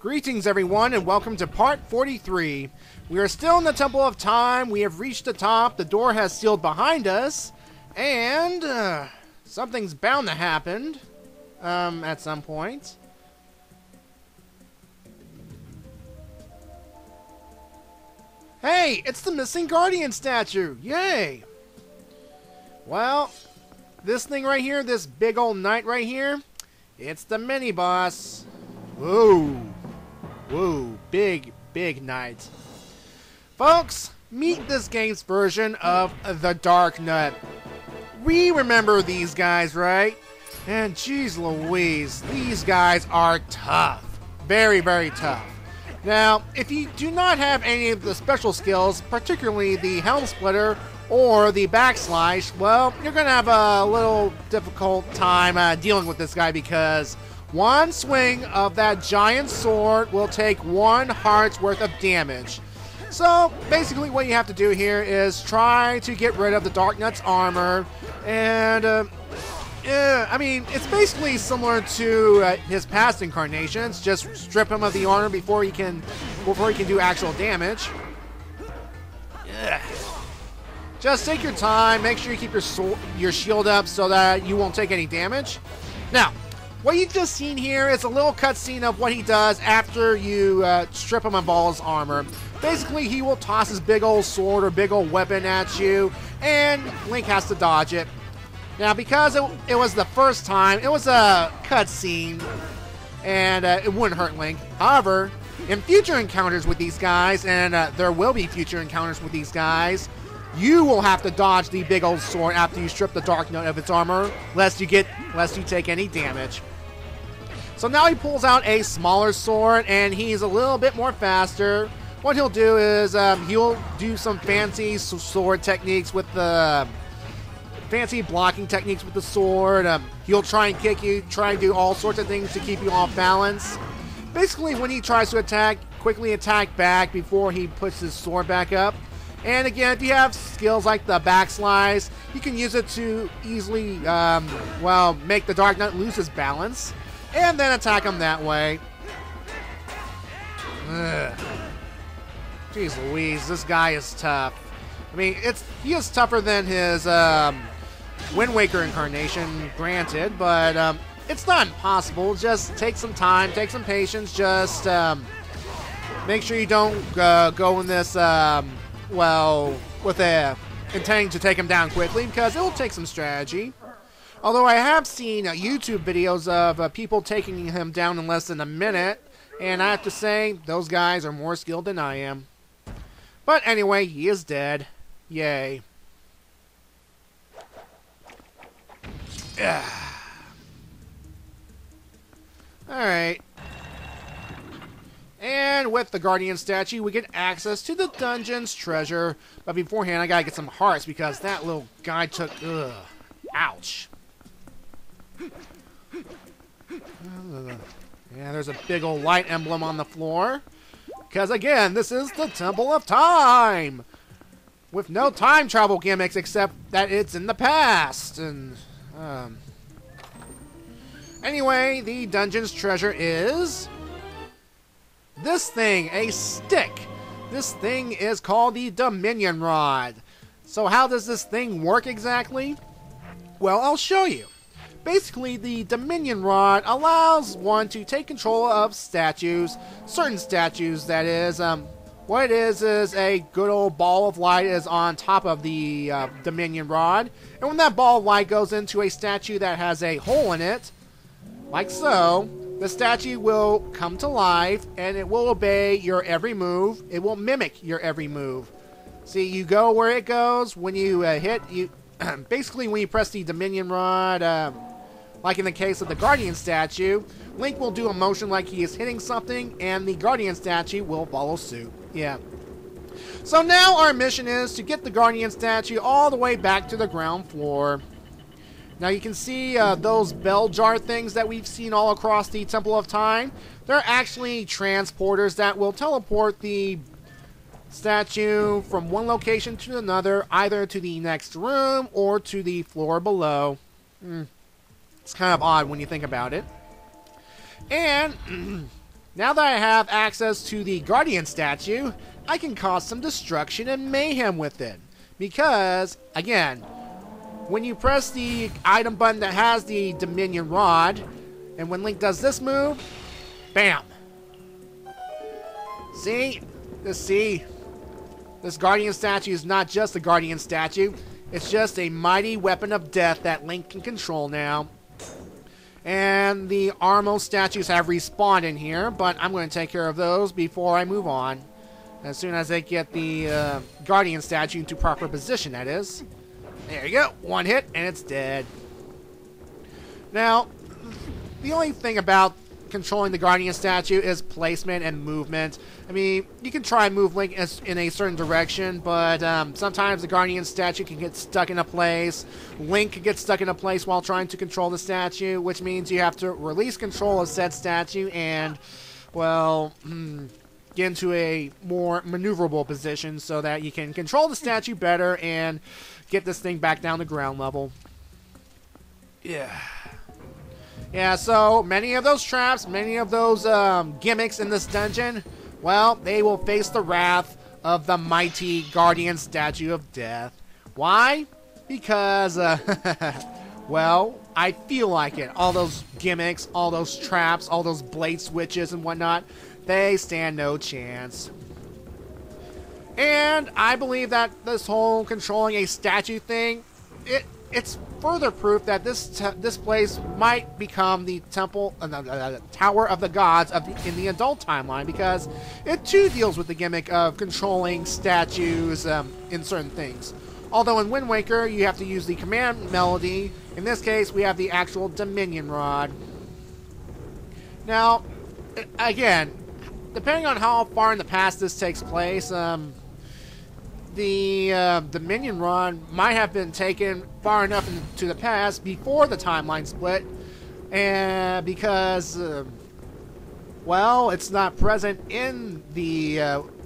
Greetings everyone and welcome to part 43. We are still in the Temple of Time. We have reached the top. The door has sealed behind us. And something's bound to happen at some point. Hey, it's the missing Guardian statue. Yay. Well, this thing right here, this big old knight right here, it's the mini boss. Whoa. Whoa, big knight. Folks, meet this game's version of the Dark Knight. We remember these guys, right? And geez Louise, these guys are tough. Very, very tough. Now, if you do not have any of the special skills, particularly the Helm Splitter or the Backslash, well, you're going to have a little difficult time dealing with this guy because one swing of that giant sword will take 1 heart's worth of damage. So, basically what you have to do here is try to get rid of the Dark Knight's armor, and I mean, it's basically similar to his past incarnations. Just strip him of the armor before he can do actual damage. Ugh. Just take your time. Make sure you keep your shield up so that you won't take any damage. Now, what you've just seen here is a little cutscene of what he does after you strip him of all his armor. Basically, he will toss his big old sword or big old weapon at you, and Link has to dodge it. Now, because it was the first time, it was a cutscene, and it wouldn't hurt Link. However, in future encounters with these guys, and there will be future encounters with these guys, you will have to dodge the big old sword after you strip the Dark Knight of its armor, lest you take any damage. So now he pulls out a smaller sword, and he's a little bit more faster. What he'll do is he'll do some fancy sword techniques with the fancy blocking techniques with the sword. He'll try and kick you, try and do all sorts of things to keep you off balance. Basically, when he tries to attack, quickly attack back before he puts his sword back up. And again, if you have skills like the Backslash, you can use it to easily, well, make the Dark Knight lose his balance, and then attack him that way. Ugh. Jeez Louise, this guy is tough. I mean, he is tougher than his Wind Waker incarnation, granted, but it's not impossible. Just take some time, take some patience. Just make sure you don't go in this, well, with intending to take him down quickly, because it will take some strategy. Although I have seen YouTube videos of people taking him down in less than a minute, and I have to say, those guys are more skilled than I am. But anyway, he is dead. Yay. Alright. And with the Guardian statue, we get access to the dungeon's treasure. But beforehand, I gotta get some hearts because that little guy took... Ugh. Ouch. Yeah, there's a big old light emblem on the floor. Because again, this is the Temple of Time! With no time travel gimmicks except that it's in the past. And anyway, the dungeon's treasure is this thing, a stick. This thing is called the Dominion Rod. So how does this thing work exactly? Well, I'll show you. Basically, the Dominion Rod allows one to take control of statues, certain statues, that is. What it is a good old ball of light is on top of the Dominion Rod, and when that ball of light goes into a statue that has a hole in it, like so, the statue will come to life, and it will obey your every move. It will mimic your every move. See, you go where it goes. When you basically when you press the Dominion Rod, like in the case of the Guardian statue, Link will do a motion like he is hitting something, and the Guardian statue will follow suit. Yeah. So now our mission is to get the Guardian statue all the way back to the ground floor. Now you can see those bell jar things that we've seen all across the Temple of Time. They're actually transporters that will teleport the statue from one location to another, either to the next room or to the floor below. It's kind of odd when you think about it. And Now that I have access to the Guardian statue, I can cause some destruction and mayhem with it. Because, again, when you press the item button that has the Dominion Rod, and when Link does this move, bam! See? This Guardian statue is not just a Guardian statue, it's just a mighty weapon of death that Link can control now. And the Armo statues have respawned in here, but I'm going to take care of those before I move on. As soon as I get the Guardian statue into proper position, that is. There you go. One hit, and it's dead. Now, the only thing about controlling the Guardian statue is placement and movement. I mean, you can try and move Link in a certain direction, but sometimes the Guardian statue can get stuck in a place. Link can get stuck in a place while trying to control the statue, which means you have to release control of said statue and, well, get into a more maneuverable position so that you can control the statue better and get this thing back down to ground level. Yeah, so many of those traps, many of those gimmicks in this dungeon, well, they will face the wrath of the mighty Guardian Statue of Death. Why? Because, well, I feel like it. All those gimmicks, all those traps, all those blade switches and whatnot, they stand no chance. And I believe that this whole controlling a statue thing, it's further proof that this place might become the temple, Tower of the Gods in the adult timeline, because it too deals with the gimmick of controlling statues in certain things. Although in Wind Waker you have to use the command melody, in this case we have the actual Dominion Rod. Now, again, depending on how far in the past this takes place, the Dominion Rod might have been taken far enough into the past before the timeline split, and because, well, it's not present in the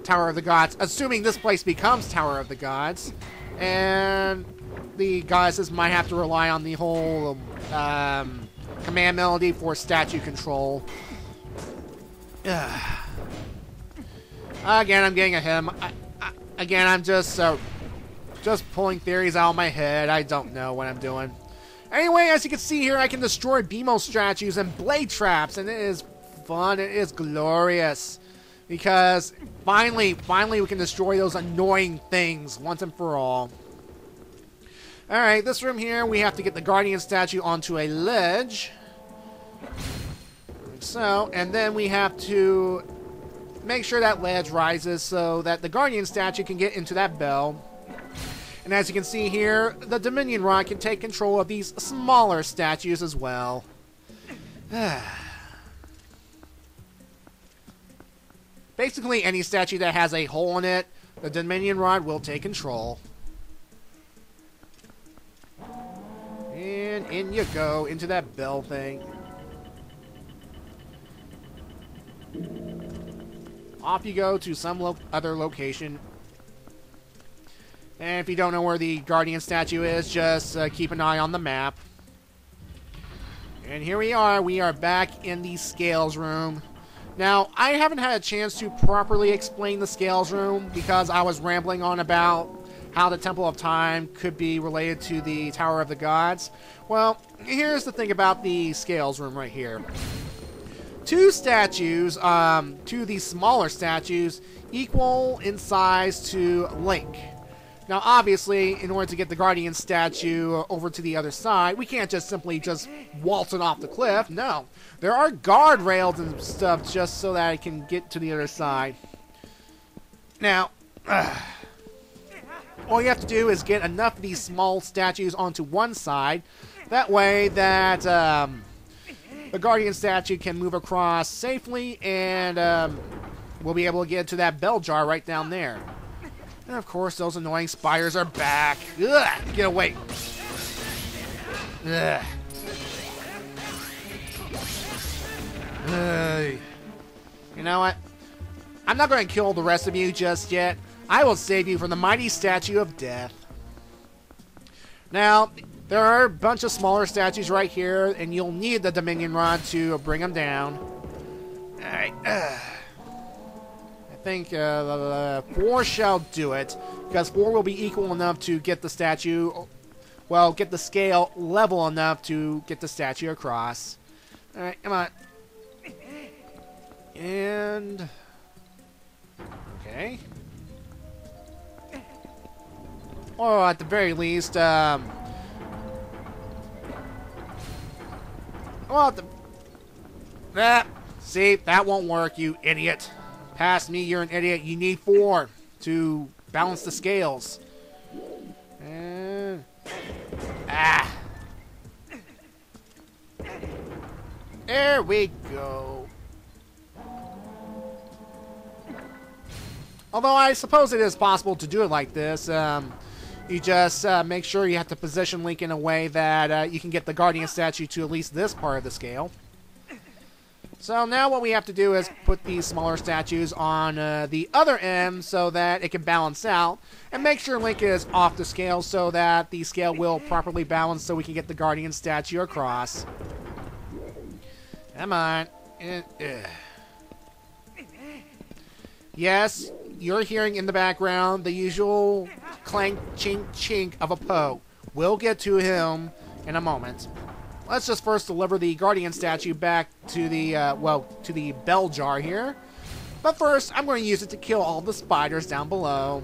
Tower of the Gods, assuming this place becomes Tower of the Gods, and the goddesses might have to rely on the whole command melody for statue control. Again, I'm getting ahead. Again, I'm just pulling theories out of my head. I don't know what I'm doing. Anyway, as you can see here, I can destroy BMO statues and blade traps, and it is fun. It is glorious. Because finally we can destroy those annoying things once and for all. Alright, this room here, we have to get the Guardian statue onto a ledge. Like so, and then we have to make sure that ledge rises so that the Guardian statue can get into that bell. And as you can see here, the Dominion Rod can take control of these smaller statues as well. Basically, any statue that has a hole in it, the Dominion Rod will take control. And in you go, into that bell thing. Off you go to some other location. And if you don't know where the Guardian statue is, just keep an eye on the map. And here we are back in the Scales Room. Now, I haven't had a chance to properly explain the Scales Room because I was rambling on about how the Temple of Time could be related to the Tower of the Gods. Well, here's the thing about the Scales Room right here. Two statues, two of these smaller statues, equal in size to Link. Now, obviously, in order to get the Guardian statue over to the other side, we can't just simply waltz it off the cliff. No. There are guardrails and stuff just so that I can get to the other side. Now, all you have to do is get enough of these small statues onto one side. That way that the Guardian statue can move across safely, and we'll be able to get to that bell jar right down there. And of course, those annoying spires are back. Ugh, get away. Ugh. You know what? I'm not going to kill the rest of you just yet. I will save you from the mighty statue of death. Now, there are a bunch of smaller statues right here, and you'll need the Dominion Rod to bring them down. Alright. I think 4 shall do it, because 4 will be equal enough to get the statue, well, get the scale level enough to get the statue across. Alright, come on. And... okay. Or at the very least, well, see, that won't work, you idiot. Past me, you're an idiot. You need 4 to balance the scales. And... there we go. Although I suppose it is possible to do it like this. You just make sure you have to position Link in a way that you can get the Guardian statue to at least this part of the scale. So now what we have to do is put these smaller statues on the other end so that it can balance out. And make sure Link is off the scale so that the scale will properly balance so we can get the Guardian statue across. Come on. Yes, you're hearing in the background the usual clank, chink, chink of a Poe. We'll get to him in a moment. Let's just first deliver the Guardian statue back to the, to the bell jar here. But first, I'm going to use it to kill all the spiders down below.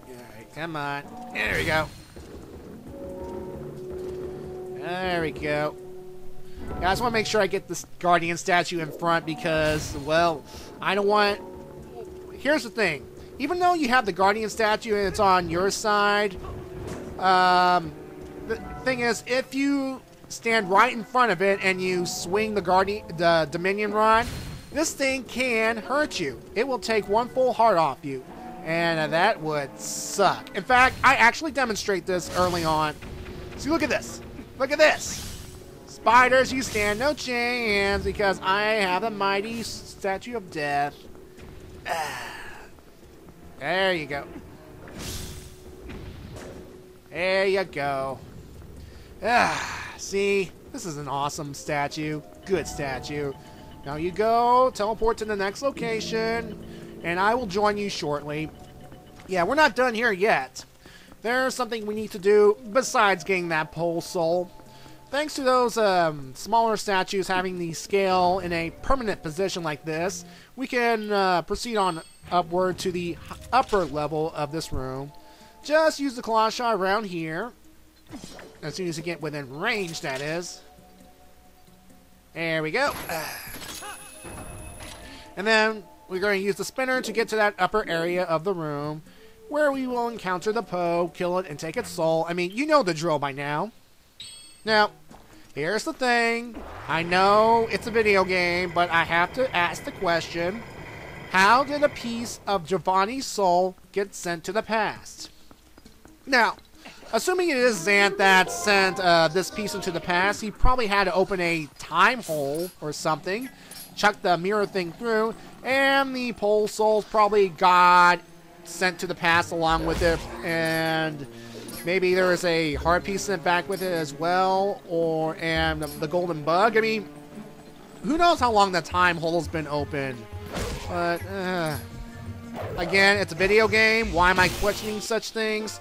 Alright, come on. There we go. There we go. Yeah, I just want to make sure I get this Guardian statue in front because, well, I don't want... Here's the thing. Even though you have the Guardian statue and it's on your side, the thing is, if you stand right in front of it and you swing the Dominion Rod, this thing can hurt you. It will take 1 full heart off you, and that would suck. In fact, I actually demonstrate this early on. See, look at this. Look at this. Spiders, you stand no chance because I have the mighty statue of death. There you go. There you go. See, this is an awesome statue. Good statue. Now you go, teleport to the next location, and I will join you shortly. Yeah, we're not done here yet. There's something we need to do besides getting that pole soul. Thanks to those smaller statues having the scale in a permanent position like this, we can proceed on upward to the upper level of this room. Just use the claw shot around here. As soon as you get within range, that is. There we go. And then we're going to use the spinner to get to that upper area of the room, where we will encounter the Poe, kill it, and take its soul. I mean, you know the drill by now. Now, here's the thing. I know it's a video game, but I have to ask the question. How did a piece of Giovanni's soul get sent to the past? Now, assuming it is Xanth that sent this piece into the past, he probably had to open a time hole or something, chuck the mirror thing through, and the pole souls probably got sent to the past along with it, and maybe there is a heart piece sent back with it as well, and the golden bug. I mean, who knows how long the time hole's been open? But again, it's a video game. Why am I questioning such things?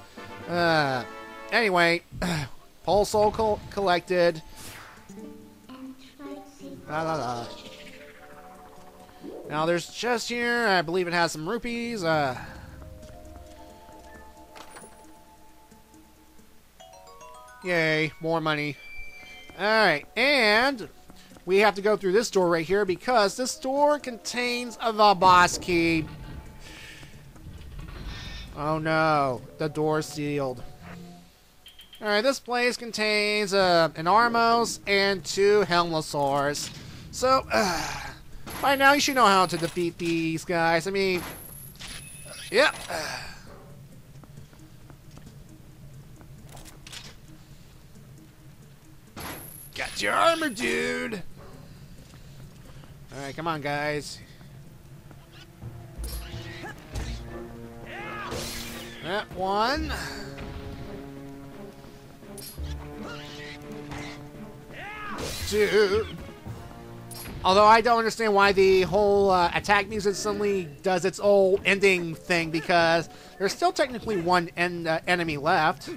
Anyway, pole soul collected. La la la. Now there's a chest here. I believe it has some rupees. Yay, more money. Alright, and we have to go through this door right here because this door contains the boss key. Oh no, the door's sealed. Alright, this place contains an Armos and 2 Helmlosaurs. So, by now you should know how to defeat these guys. I mean, yep. Got your armor, dude. Alright, come on, guys. That one. Two. Although I don't understand why the whole attack music suddenly does its old ending thing, because there's still technically one enemy left.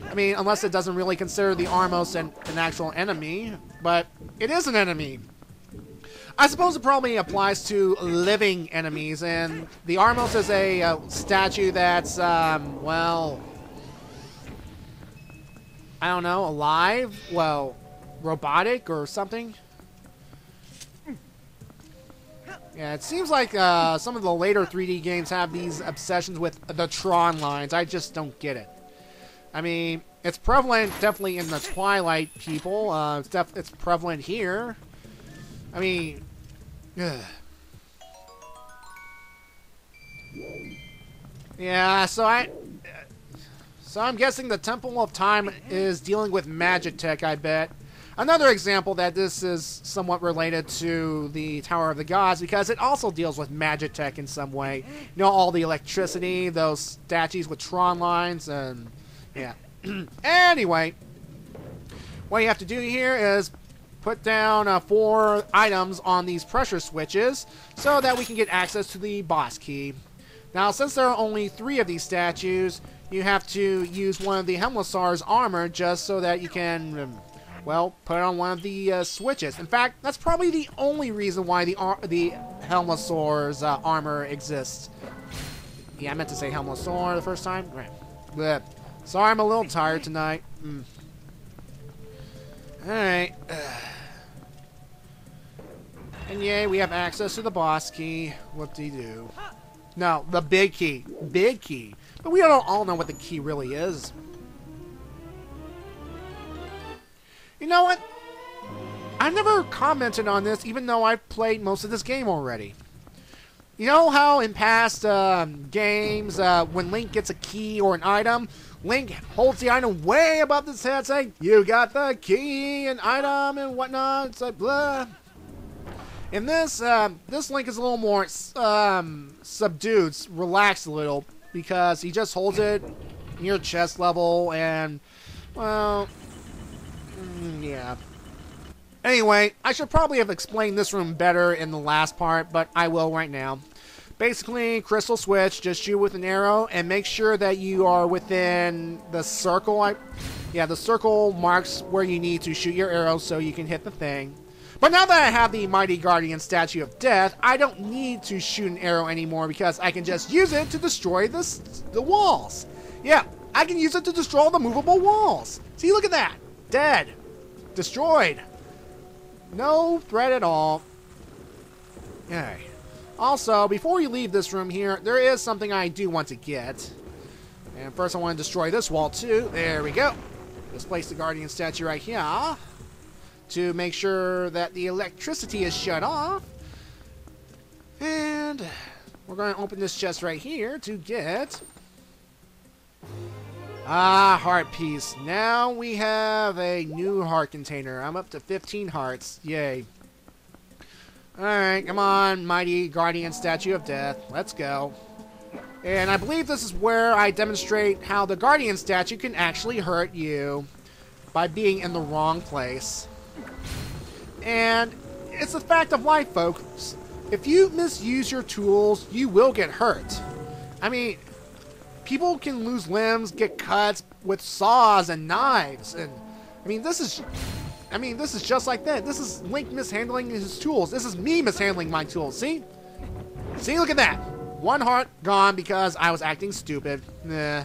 I mean, unless it doesn't really consider the Armos an actual enemy, but it is an enemy. I suppose it probably applies to living enemies, and the Armos is a statue that's, well, I don't know, alive? Well, robotic or something? Yeah, it seems like some of the later 3D games have these obsessions with the Tron lines. I just don't get it. I mean, it's prevalent definitely in the Twilight people. It's prevalent here. I mean, ugh. Yeah, so I'm guessing the Temple of Time is dealing with magic tech, I bet. Another example that this is somewhat related to the Tower of the Gods, because it also deals with magic tech in some way. You know, all the electricity, those statues with Tron lines, and yeah. Anyway, what you have to do here is put down 4 items on these pressure switches so that we can get access to the boss key. Now, since there are only 3 of these statues, you have to use one of the Helmosaur's armor just so that you can, well, put on one of the switches. In fact, that's probably the only reason why the Helmosaur's armor exists. Yeah, I meant to say Helmosaur the first time. Right. But sorry, I'm a little tired tonight. Alright. And yay, we have access to the boss key. Whoop-de-doo. No, the big key. Big key. But we don't all know what the key really is. You know what? I've never commented on this, even though I've played most of this game already. You know how in past games, when Link gets a key or an item, Link holds the item way above his head saying, "You got the key and item and whatnot." It's like, blah. In this, this Link is a little more subdued, relaxed a little, because he just holds it near chest level and, well, yeah. Anyway, I should probably have explained this room better in the last part, but I will right now. Basically, crystal switch, just shoot with an arrow, and make sure that you are within the circle. Yeah, the circle marks where you need to shoot your arrow so you can hit the thing. But now that I have the Mighty Guardian Statue of Death, I don't need to shoot an arrow anymore because I can just use it to destroy the walls. Yeah, I can use it to destroy the movable walls. See, look at that. Dead. Destroyed. No threat at all. Alright. Also, before you leave this room here, there is something I do want to get. And first I want to destroy this wall too. There we go. Let's place the Guardian Statue right here to make sure that the electricity is shut off. And we're going to open this chest right here to get... heart piece. Now we have a new heart container. I'm up to 15 hearts. Yay. Alright, come on, Mighty Guardian Statue of Death. Let's go. And I believe this is where I demonstrate how the Guardian Statue can actually hurt you by being in the wrong place. And it's a fact of life, folks. If you misuse your tools, you will get hurt. I mean, people can lose limbs, get cuts with saws and knives, and I mean, this is just like that. This is Link mishandling his tools. This is me mishandling my tools. See? See, look at that. 1 heart gone because I was acting stupid. Nah.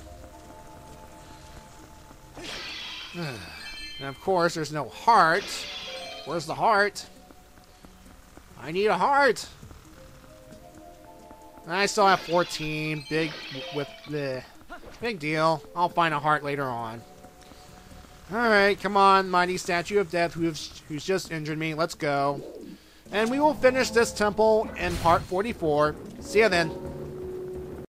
And of course, there's no heart. Where's the heart? I need a heart. I still have 14. Big with the big deal. I'll find a heart later on. Alright, come on, Mighty Statue of Death, who's just injured me. Let's go. And we will finish this temple in part 44. See ya then.